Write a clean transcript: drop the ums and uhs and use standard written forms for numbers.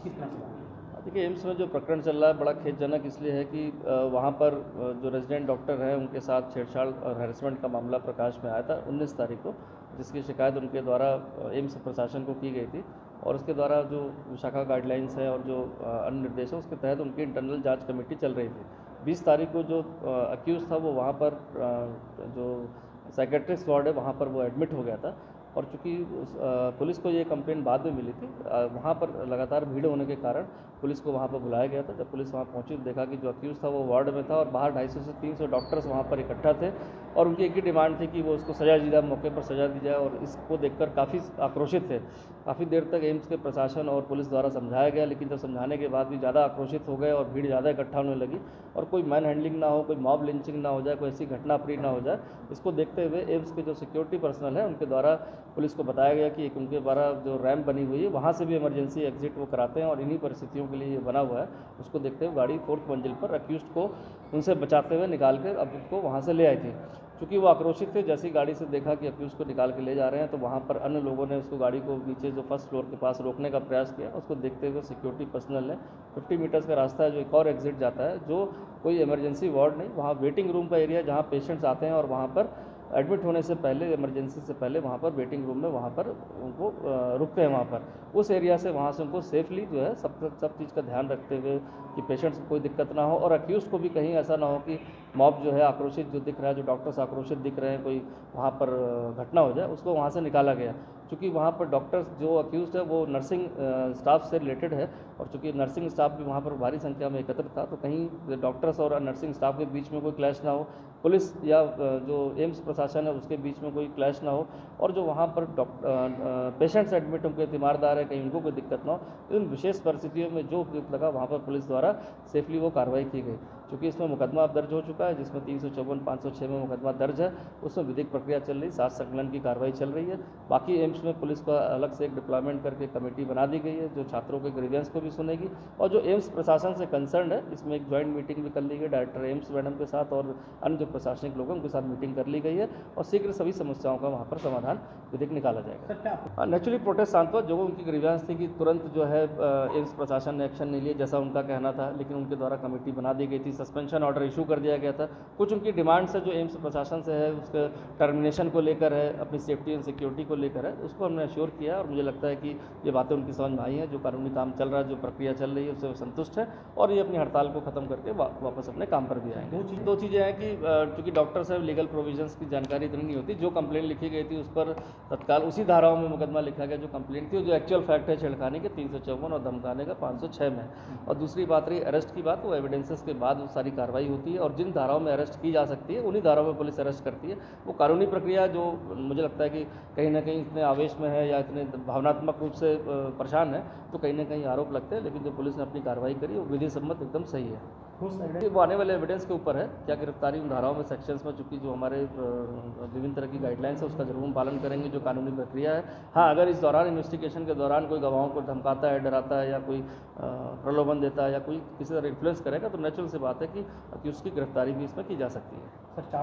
किस तरह से? देखिए, एम्स में जो प्रकरण चल रहा है बड़ा खेदजनक इसलिए है कि वहाँ पर जो रेजिडेंट डॉक्टर हैं उनके साथ छेड़छाड़ और हैरेसमेंट का मामला प्रकाश में आया था 19 तारीख को, जिसकी शिकायत उनके द्वारा एम्स प्रशासन को की गई थी। और उसके द्वारा जो विशाखा गाइडलाइंस है और जो अन्य निर्देश है उसके तहत उनकी इंटरनल जांच कमेटी चल रही थी। 20 तारीख को जो अक्यूज़ था वो वहाँ पर जो साइकेट्रिस्ट वार्ड है वहाँ पर वो एडमिट हो गया था। और चूँकि पुलिस को ये कंप्लेंट बाद में मिली थी, वहाँ पर लगातार भीड़ होने के कारण पुलिस को वहाँ पर बुलाया गया था। जब पुलिस वहाँ पहुँची तो देखा कि जो अक्यूज़ था वो वार्ड में था और बाहर 250 से 300 डॉक्टर्स वहाँ पर इकट्ठा थे और उनकी एक ही डिमांड थी कि वो उसको सज़ा दी जाए, मौके पर सज़ा दी जाए। और इसको देखकर काफ़ी आक्रोशित थे। काफ़ी देर तक एम्स के प्रशासन और पुलिस द्वारा समझाया गया, लेकिन जब समझाने के बाद भी ज़्यादा आक्रोशित हो गए और भीड़ ज़्यादा इकट्ठा होने लगी और कोई मैन हैंडलिंग ना हो, कोई मॉब लिंचिंग ना हो जाए, कोई ऐसी घटना फ्री ना हो जाए, इसको देखते हुए एम्स के जो सिक्योरिटी पर्सनल है उनके द्वारा पुलिस को बताया गया कि एक उनके द्वारा जो रैम्प बनी हुई है वहाँ से भी इमरजेंसी एग्जिट वो कराते हैं और इन्हीं परिस्थितियों के लिए ये बना हुआ है। उसको देखते हुए गाड़ी 4th मंजिल पर अक्यूज़्ड को उनसे बचाते हुए निकाल कर अब उनको वहाँ से ले आई थी। चूँकि वो आक्रोशित थे, जैसी गाड़ी से देखा कि अक्यूज़ को निकाल के ले जा रहे हैं तो वहाँ पर अन्य लोगों ने उसको गाड़ी को नीचे जो फर्स्ट फ्लोर के पास रोकने का प्रयास किया। उसको देखते हुए सिक्योरिटी पर्सनल ने 50 मीटर्स का रास्ता है जो एक और एग्जिट जाता है, जो कोई इमरजेंसी वार्ड नहीं, वहाँ वेटिंग रूम का एरिया जहाँ पेशेंट्स आते हैं और वहाँ पर एडमिट होने से पहले, इमरजेंसी से पहले वहाँ पर वेटिंग रूम में वहाँ पर उनको रुकते हैं। वहाँ पर उस एरिया से वहाँ से उनको सेफली जो है सब चीज़ का ध्यान रखते हुए कि पेशेंट्स को कोई दिक्कत ना हो और अक्यूज़ को भी कहीं ऐसा ना हो कि मॉब जो है आक्रोशित जो दिख रहा है, जो डॉक्टर्स आक्रोशित दिख रहे हैं, कोई वहाँ पर घटना हो जाए, उसको वहाँ से निकाला गया। चूँकि वहाँ पर डॉक्टर्स जो अक्यूज़ड है वो नर्सिंग स्टाफ से रिलेटेड है और चूँकि नर्सिंग स्टाफ भी वहाँ पर भारी संख्या में एकत्र था, तो कहीं डॉक्टर्स और नर्सिंग स्टाफ के बीच में कोई क्लैश ना हो, पुलिस या जो एम्स प्रशासन है उसके बीच में कोई क्लैश ना हो और जो वहाँ पर पेशेंट्स एडमिट उनके तीमारदार है कहीं उनको कोई दिक्कत ना हो। इन विशेष परिस्थितियों में जो उपयुक्त लगा वहाँ पर पुलिस द्वारा सेफली वो कार्रवाई की गई। चूँकि इसमें मुकदमा अब दर्ज हो चुका है, जिसमें 354, 506 में मुकदमा दर्ज है, उसमें विधिक प्रक्रिया चल रही, साक्ष्य संकलन की कार्रवाई चल रही है। बाकी एम्स में पुलिस का अलग से एक डिप्लॉयमेंट करके कमेटी बना दी गई है जो छात्रों के ग्रीवेंस को भी सुनेगी और जो एम्स प्रशासन से कंसर्न है इसमें एक ज्वाइंट मीटिंग भी कर ली गई डायरेक्टर एम्स मैडम के साथ और अन्य जो प्रशासनिक लोग हैं उनके साथ मीटिंग कर ली गई है और शीघ्र सभी समस्याओं का वहाँ पर समाधान विधिक निकाला जाएगा। नेचुरली प्रोटेस्ट शांत हुआ। जो उनकी ग्रीवेंस थी कि तुरंत जो है एम्स प्रशासन ने एक्शन नहीं लिया जैसा उनका कहना था, लेकिन उनके द्वारा कमेटी बना दी गई थी, सस्पेंशन ऑर्डर इशू कर दिया गया था। कुछ उनकी डिमांड्स है जो एम्स प्रशासन से है, उसके टर्मिनेशन को लेकर है, अपनी सेफ्टी एंड सिक्योरिटी को लेकर है, उसको हमने अश्योर किया और मुझे लगता है कि ये बातें उनकी समझ में आई हैं। जो कानूनी काम चल रहा है, जो प्रक्रिया चल रही है उससे संतुष्ट है और ये अपनी हड़ताल को खत्म करके वापस अपने काम पर भी आएंगे। दो चीज़ें हैं कि चूँकि डॉक्टर साहब लीगल प्रोविजंस की जानकारी इतनी नहीं होती, जो कंप्लेंट लिखी गई थी उस पर तत्काल उसी धाराओं में मुकदमा लिखा गया जो कंप्लेंट थी, जो एक्चुअल फैक्ट है छेड़खानी के 354 और धमकाने का 506 में। और दूसरी बात रही अरेस्ट की बात, वो एविडेंसेस के बाद वो सारी कार्रवाई होती है और जिन धाराओं में अरेस्ट की जा सकती है उन्हीं धाराओं में पुलिस अरेस्ट करती है। वो कानूनी प्रक्रिया जो मुझे लगता है कि कहीं ना कहीं इतने आवेश में है या इतने भावनात्मक रूप से परेशान है तो कहीं ना कहीं आरोप लगते हैं, लेकिन जो पुलिस ने अपनी कार्रवाई करी वो विधि सम्मत एकदम सही है। वो आने वाले एविडेंस के ऊपर है, क्या गिरफ्तारी उन धाराओं में सेक्शंस में, चूँकि जो हमारे विभिन्न तरह की गाइडलाइंस है उसका जरूर हम पालन करेंगे जो कानूनी प्रक्रिया है। हाँ, अगर इस दौरान इन्वेस्टिगेशन के दौरान कोई गवाहों को धमकाता है, डराता है या कोई प्रलोभन देता है या कोई किसी तरह इन्फ्लुएंस करेगा तो नेचुरल सी बात है कि उसकी गिरफ्तारी भी इसमें की जा सकती है।